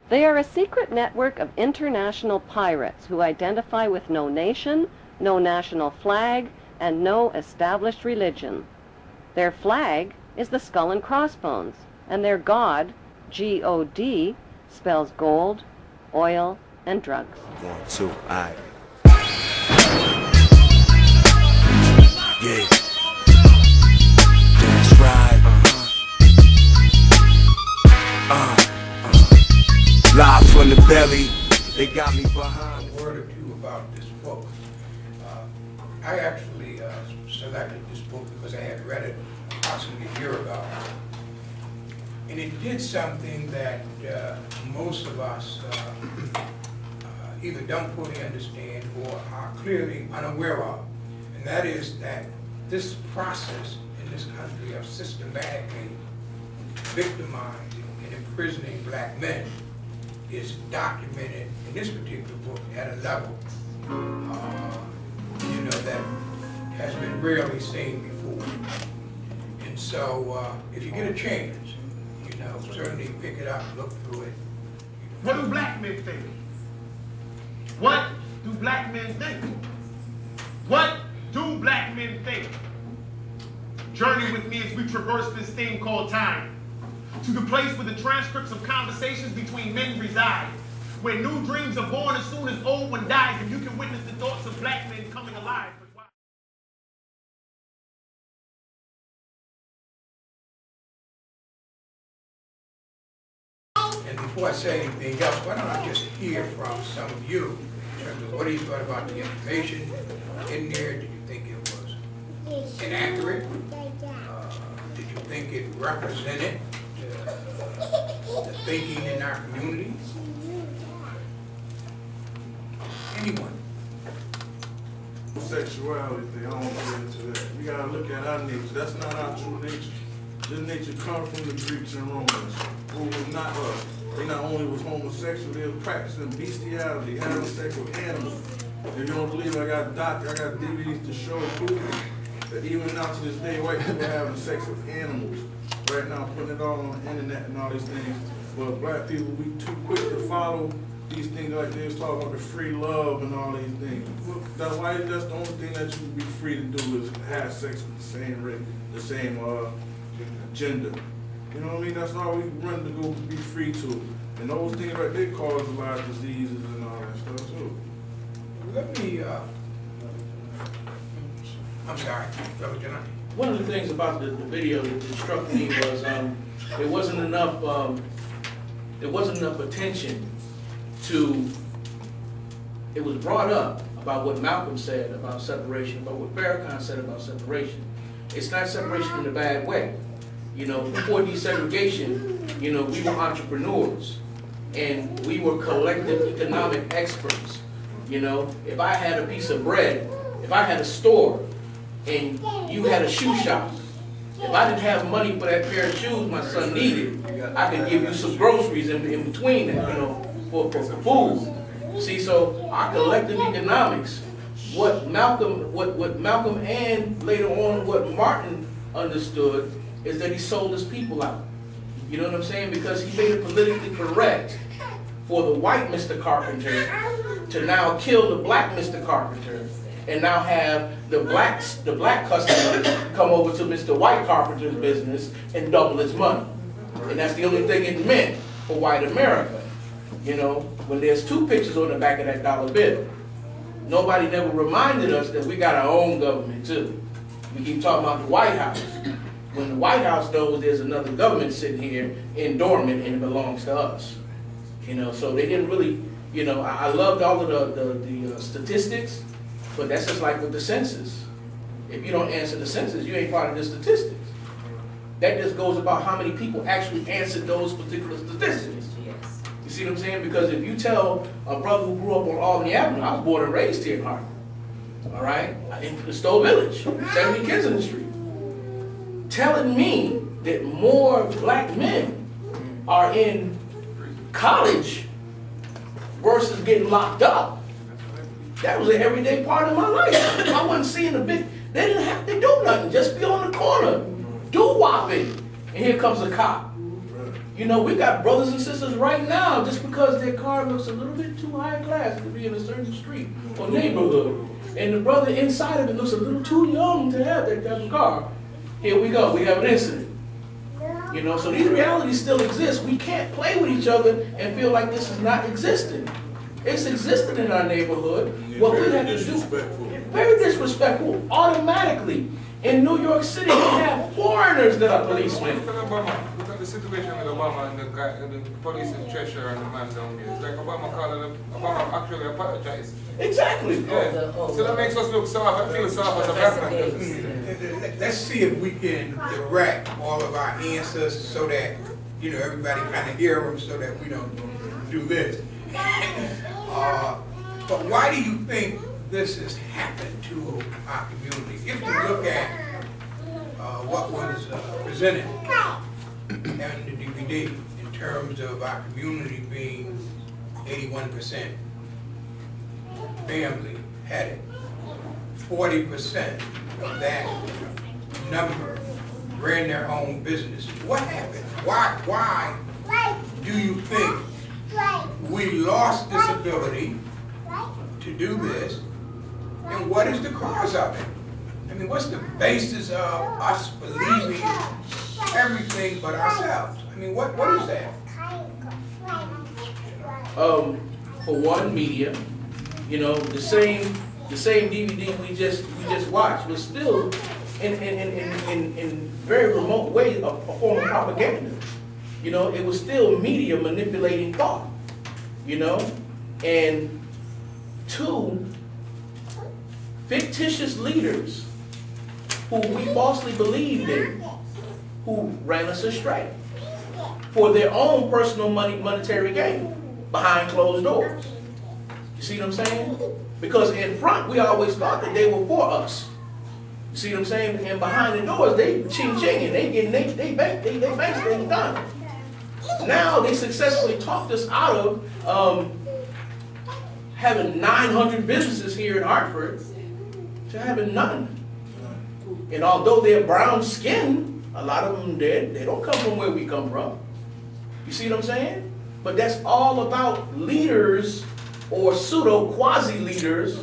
They are a secret network of international pirates who identify with no nation, no national flag, and no established religion. Their flag is the skull and crossbones, and their god, G-O-D, spells gold, oil, and drugs. 1, 2, alright. Yeah. That's right. Live from the belly, they got me behind. A word or two about this book. I actually selected this book because I had read it approximately a year ago. And it did something that most of us either don't fully understand or are clearly unaware of. And that is that this process in this country of systematically victimizing and imprisoning black men is documented in this particular book at a level, that has been rarely seen before. And so, if you get a chance, certainly pick it up, look through it. What do black men think? What do black men think? What do black men think? Journey with me as we traverse this thing called time, to the place where the transcripts of conversations between men reside, where new dreams are born as soon as old one dies, and you can witness the thoughts of black men coming alive. And before I say anything else, why don't I just hear from some of you in terms of what you thought about the information in there? Did you think it was inaccurate? Did you think it represented the thinking in our community? Anyone? Sexuality, I don't get into that. We gotta look at our nature. That's not our true nature. This nature comes from the Greeks and Romans, who was not us. They not only was homosexual, they were practicing bestiality, having sex with animals. If you don't believe it, I got DVDs to show proof that even now to this day, white people are having sex with animals. Right now, putting it all on the internet and all these things. But black people, we too quick to follow these things like they was talking about the free love and all these things. That's why that's the only thing that you would be free to do is have sex with the same race, the same gender. You know what I mean? That's all we run to go be free to. And those things right there cause a lot of diseases and all that stuff too. Let me, I'm sorry, Brother John. One of the things about the video that struck me was there wasn't enough attention to, it was brought up about what Malcolm said about separation, about what Farrakhan said about separation. It's not separation in a bad way. Before desegregation, we were entrepreneurs and we were collective economic experts. If I had a piece of bread, if I had a store and you had a shoe shop, if I didn't have money for that pair of shoes my son needed, I could give you some groceries in between that, for food. See, so our collective economics, what Malcolm and later on what Martin understood is that he sold his people out. You know what I'm saying? Because he made it politically correct for the white Mr. Carpenter to now kill the black Mr. Carpenter and now have the black customers come over to Mr. White Carpenter's business and double his money. And that's the only thing it meant for white America. When there's two pictures on the back of that dollar bill, nobody never reminded us that we got our own government too. We keep talking about the White House. When the White House knows there's another government sitting here in dormant and it belongs to us. So they didn't really, I loved all of the statistics, but that's just like with the census. If you don't answer the census, you ain't part of the statistics. That just goes about how many people actually answered those particular statistics. Yes. You see what I'm saying? Because if you tell a brother who grew up on Albany Avenue, I was born and raised here in Hartford, all right, in the Stowe Village, 70 Kensington Street. Telling me that more black men are in college versus getting locked up. That was an everyday part of my life. I wasn't seeing a big, they didn't have to do nothing, just be on the corner, do whopping. And here comes a cop. You know, we got brothers and sisters right now, just because their car looks a little bit too high class to be in a certain street or neighborhood, and the brother inside of it looks a little too young to have that type of car. Here we go, we have an incident. You know, so these realities still exist. We can't play with each other and feel like this is not existing. It's existing in our neighborhood. What we have to do, very disrespectful, automatically. In New York City, we have foreigners that are policemen. Look at Obama. Look at the situation with Obama and the police and treasurer and the man down here. It's like Obama actually apologized. Exactly. Yeah. So that makes us look soft, feel soft as a black man. Let's see if we can direct all of our answers so that, you know, everybody kind of hear them so that we don't do this. But why do you think this has happened to our community? If you look at what was presented in the DVD in terms of our community being 81% family headed, 40% of that number ran their own business. What happened? Why do you think we lost this ability to do this? And what is the cause of it? I mean, what's the basis of us believing everything but ourselves? I mean, what is that? For one, media. You know, the same DVD we just watched was still in very remote way a form of propaganda. You know, it was still media manipulating thought. You know, and two, fictitious leaders who we falsely believed in, who ran us astray for their own personal monetary gain behind closed doors. You see what I'm saying? Because in front, we always thought that they were for us. You see what I'm saying? And behind the doors, they ching-chinging, they getting they bank things done. Now they successfully talked us out of having 900 businesses here in Hartford to having none. And although they're brown skinned, a lot of them they don't come from where we come from. You see what I'm saying? But that's all about leaders or pseudo quasi leaders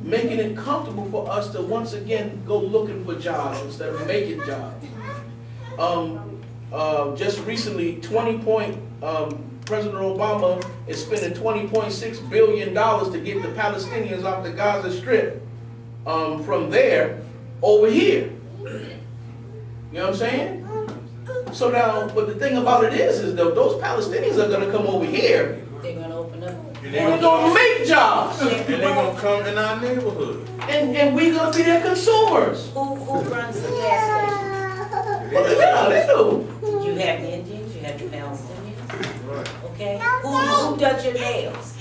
making it comfortable for us to once again go looking for jobs instead of making jobs. Just recently, President Obama is spending $20.6 billion to get the Palestinians off the Gaza Strip from there over here. You know what I'm saying? So now, but the thing about it is that those Palestinians are going to come over here. They're going to open up. And they're going to make jobs. And they're going to come in our neighborhood. And we're going to be their consumers. Who runs the gas stations? Well, yeah, they do. You have the Indians, you have the Palestinians, Right. okay? Who does your nails?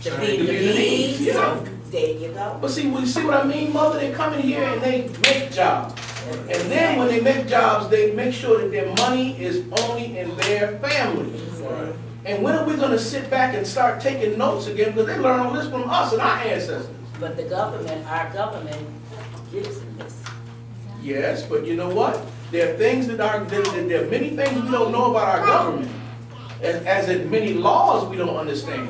The Vietnamese? Yeah. There you go. But see what I mean, Mother? They come in here and they make jobs. And then when they make jobs, they make sure that their money is only in their family. Right. And when are we going to sit back and start taking notes again? Because they learned all this from us and our ancestors. But the government, our government, gives them this. Yes, but you know what? There are things there are many things we don't know about our government. As in many laws we don't understand.